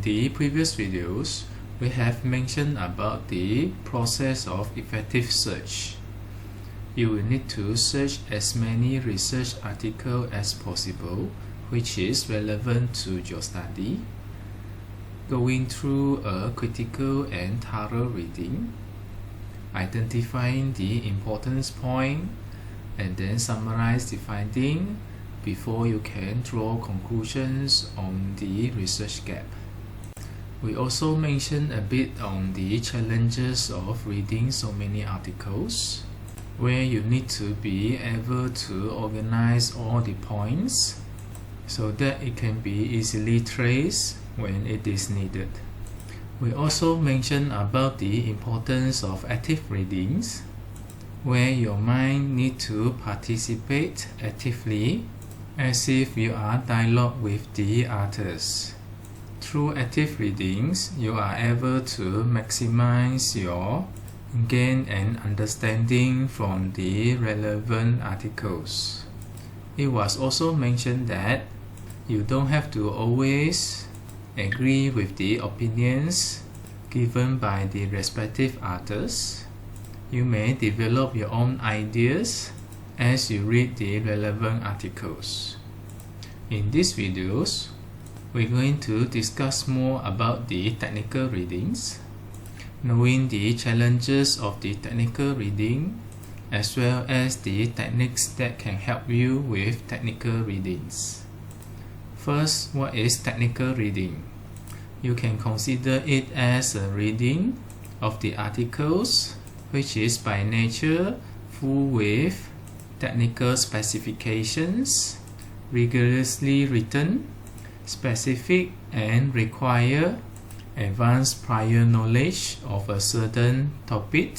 the previous videos, we have mentioned about the process of effective search. You will need to search as many research articles as possible which is relevant to your study, going through a critical and thorough reading, identifying the importance point, and then summarize the finding before you can draw conclusions on the research gap. We also mentioned a bit on the challenges of reading so many articles, where you need to be able to organize all the points so that it can be easily traced when it is needed. We also mentioned about the importance of active readings, where your mind needs to participate actively as if you are dialogue with the authors. Through active readings, you are able to maximize your gain and understanding from the relevant articles. It was also mentioned that you don't have to always agree with the opinions given by the respective authors. You may develop your own ideas as you read the relevant articles. In these videos, we're going to discuss more about the technical readings, knowing the challenges of the technical reading, as well as the techniques that can help you with technical readings. First, what is technical reading? You can consider it as a reading of the articles which is by nature full with technical specifications, rigorously written, specific, and require advanced prior knowledge of a certain topic,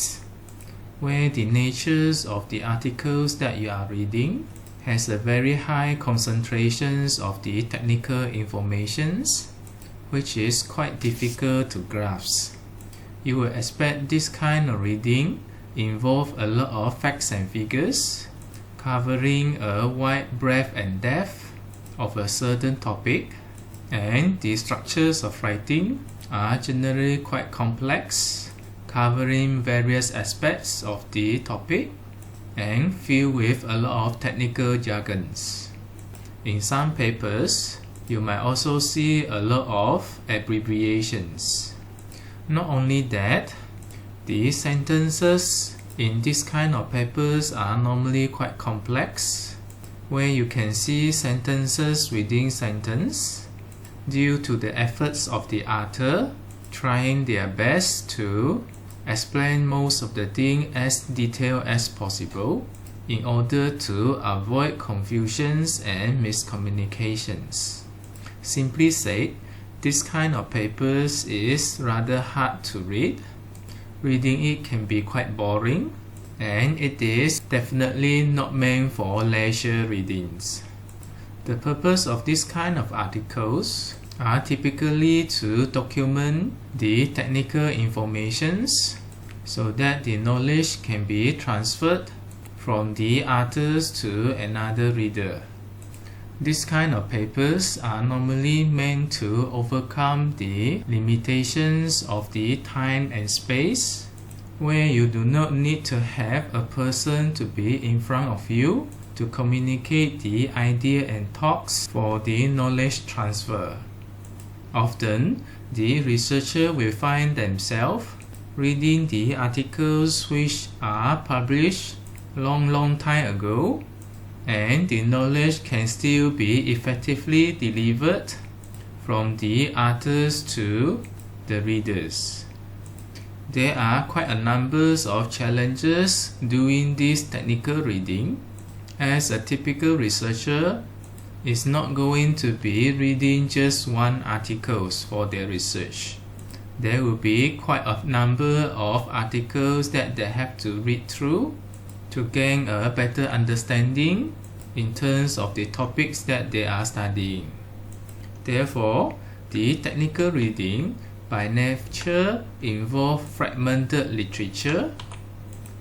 where the natures of the articles that you are reading has a very high concentrations of the technical informations, which is quite difficult to grasp. You will expect this kind of reading involve a lot of facts and figures, covering a wide breadth and depth of a certain topic, and the structures of writing are generally quite complex, covering various aspects of the topic and filled with a lot of technical jargons. In some papers, you might also see a lot of abbreviations. Not only that, the sentences in this kind of papers are normally quite complex, where you can see sentences within sentence due to the efforts of the author trying their best to explain most of the thing as detailed as possible in order to avoid confusions and miscommunications. Simply said, this kind of papers is rather hard to read. Reading it can be quite boring, and it is definitely not meant for leisure readings. The purpose of this kind of articles are typically to document the technical informations so that the knowledge can be transferred from the authors to another reader. This kind of papers are normally meant to overcome the limitations of the time and space, where you do not need to have a person to be in front of you to communicate the idea and talks for the knowledge transfer. Often, the researcher will find themselves reading the articles which are published long time ago, and the knowledge can still be effectively delivered from the authors to the readers. There are quite a number of challenges doing this technical reading, as a typical researcher is not going to be reading just one article for their research. There will be quite a number of articles that they have to read through to gain a better understanding in terms of the topics that they are studying. Therefore, the technical reading by nature involve fragmented literature,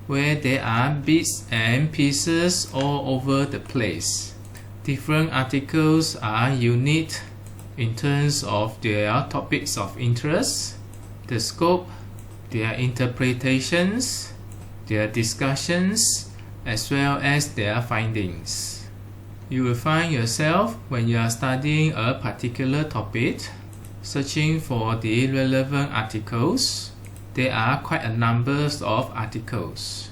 where there are bits and pieces all over the place. Different articles are unique in terms of their topics of interest, the scope, their interpretations, their discussions, as well as their findings. You will find yourself, when you are studying a particular topic, searching for the relevant articles. There are quite a number of articles,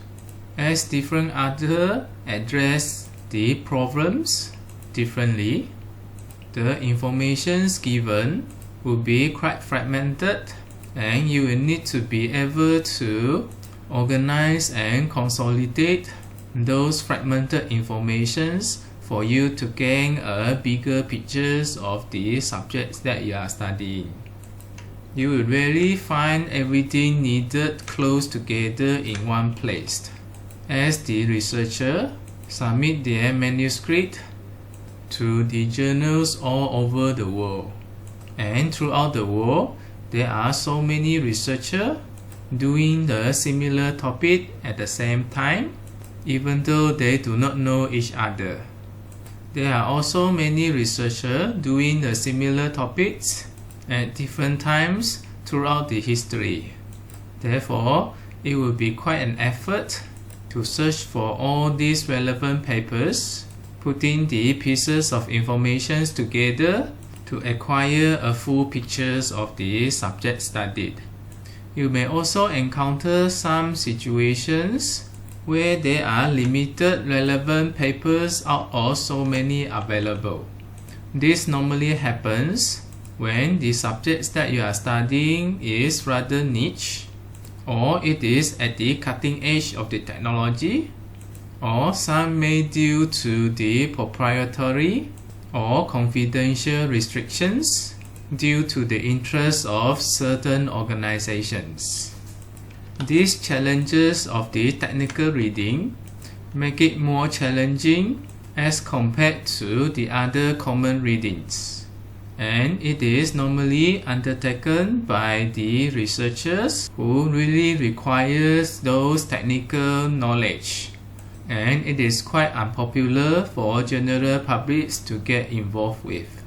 as different authors address the problems differently. The information given will be quite fragmented, and you will need to be able to organize and consolidate those fragmented informations for you to gain a bigger picture of the subjects that you are studying. You will really find everything needed close together in one place, as the researcher submit their manuscript to the journals all over the world. And throughout the world, there are so many researchers doing the similar topic at the same time, even though they do not know each other. There are also many researchers doing the similar topics at different times throughout the history. Therefore, it will be quite an effort to search for all these relevant papers, putting the pieces of information together to acquire a full picture of the subject studied. You may also encounter some situations where there are limited relevant papers out of so many available. This normally happens when the subjects that you are studying is rather niche, or it is at the cutting edge of the technology, or some may due to the proprietary or confidential restrictions due to the interests of certain organizations. These challenges of the technical reading make it more challenging as compared to the other common readings, and it is normally undertaken by the researchers who really requires those technical knowledge, and it is quite unpopular for general public to get involved with.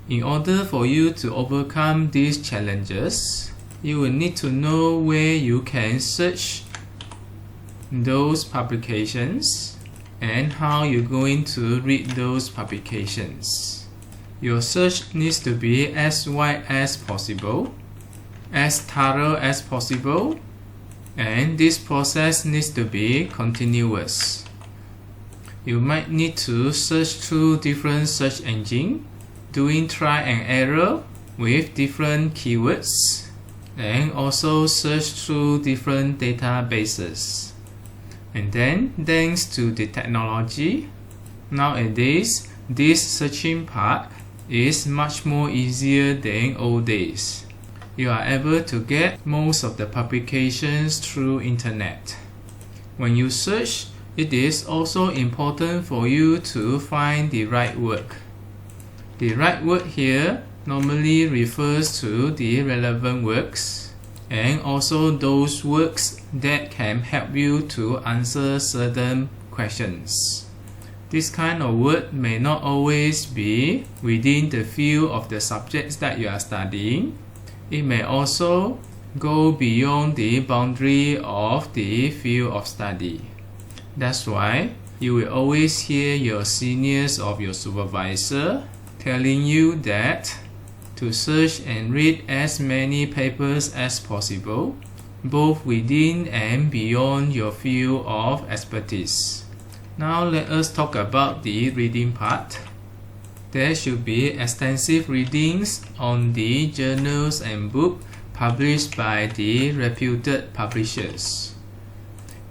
In order for you to overcome these challenges, you will need to know where you can search those publications and how you're going to read those publications. Your search needs to be as wide as possible, as thorough as possible, and this process needs to be continuous. You might need to search through different search engines, doing try and error with different keywords, and also search through different databases. And then, thanks to the technology, nowadays this searching part is much more easier than old days. You are able to get most of the publications through internet. When you search, it is also important for you to find the right work. The right word here normally refers to the relevant works, and also those works that can help you to answer certain questions. This kind of word may not always be within the field of the subjects that you are studying. It may also go beyond the boundary of the field of study. That's why you will always hear your seniors or your supervisor telling you that to search and read as many papers as possible, both within and beyond your field of expertise. Now let us talk about the reading part. There should be extensive readings on the journals and books published by the reputed publishers.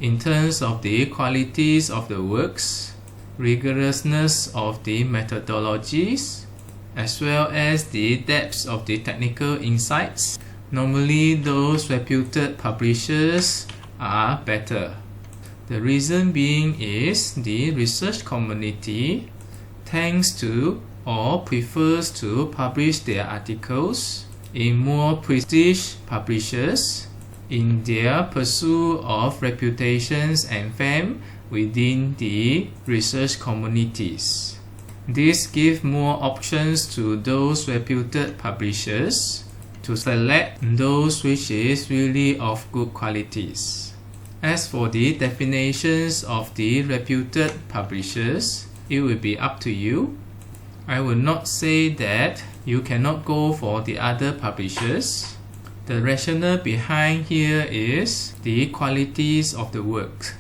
In terms of the qualities of the works, rigorousness of the methodologies, as well as the depth of the technical insights, normally those reputed publishers are better. The reason being is the research community tends to or prefers to publish their articles in more prestige publishers in their pursuit of reputations and fame within the research communities. This gives more options to those reputed publishers to select those which is really of good qualities. As for the definitions of the reputed publishers, it will be up to you. I will not say that you cannot go for the other publishers. The rationale behind here is the qualities of the work.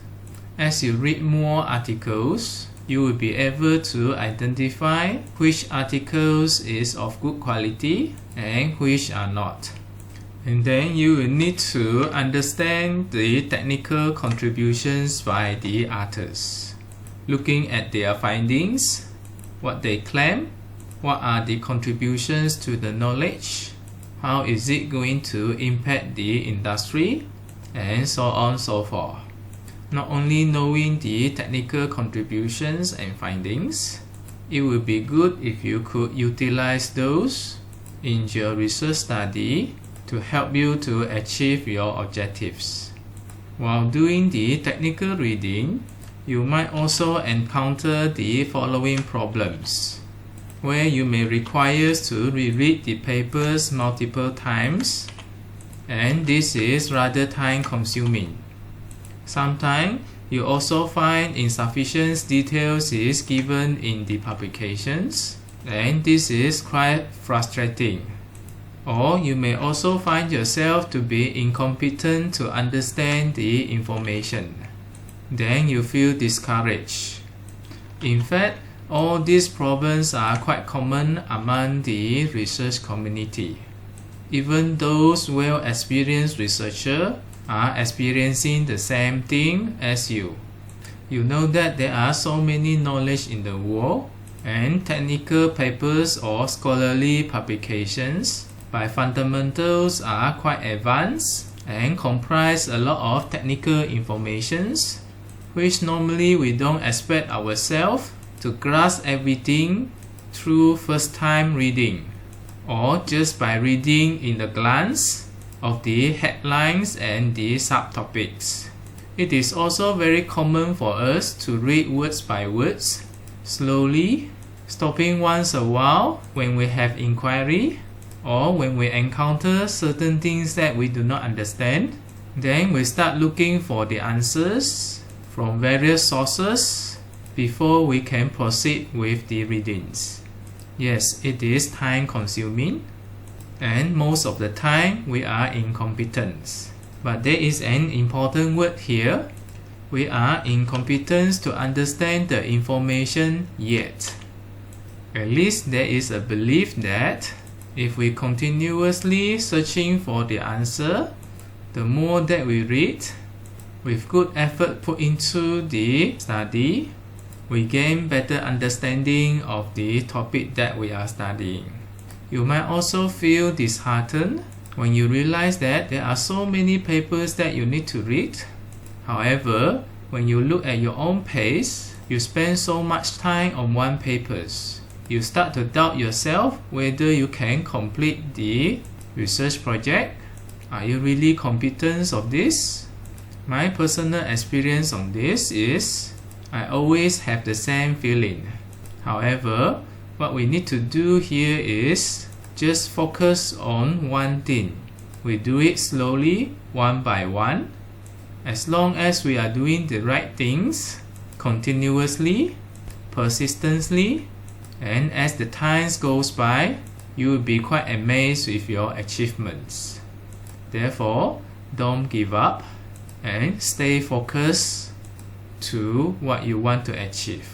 As you read more articles, you will be able to identify which articles is of good quality and which are not. And then you will need to understand the technical contributions by the authors. Looking at their findings, what they claim, what are the contributions to the knowledge, how is it going to impact the industry, and so on and so forth. Not only knowing the technical contributions and findings, it would be good if you could utilize those in your research study to help you to achieve your objectives. While doing the technical reading, you might also encounter the following problems, where you may require to reread the papers multiple times, and this is rather time consuming. Sometimes you also find insufficient details is given in the publications, and this is quite frustrating. Or you may also find yourself to be incompetent to understand the information. Then you feel discouraged. In fact, all these problems are quite common among the research community. Even those well-experienced researchers are experiencing the same thing as you. You know that there are so many knowledge in the world, and technical papers or scholarly publications by fundamentals are quite advanced and comprise a lot of technical informations, which normally we don't expect ourselves to grasp everything through first time reading, or just by reading in the glance of the headlines and the subtopics. It is also very common for us to read words by words, slowly, stopping once a while when we have inquiry, or when we encounter certain things that we do not understand. Then we start looking for the answers from various sources before we can proceed with the readings. Yes, it is time consuming, and most of the time we are incompetent. But there is an important word here. We are incompetent to understand the information yet. At least there is a belief that if we continuously searching for the answer, the more that we read, with good effort put into the study, we gain better understanding of the topic that we are studying. You might also feel disheartened when you realize that there are so many papers that you need to read. However, when you look at your own pace, you spend so much time on one paper. You start to doubt yourself whether you can complete the research project. Are you really competent of this? My personal experience on this is I always have the same feeling. However, what we need to do here is just focus on one thing. We do it slowly, one by one. As long as we are doing the right things, continuously, persistently, and as the time goes by, you will be quite amazed with your achievements. Therefore, don't give up and stay focused to what you want to achieve.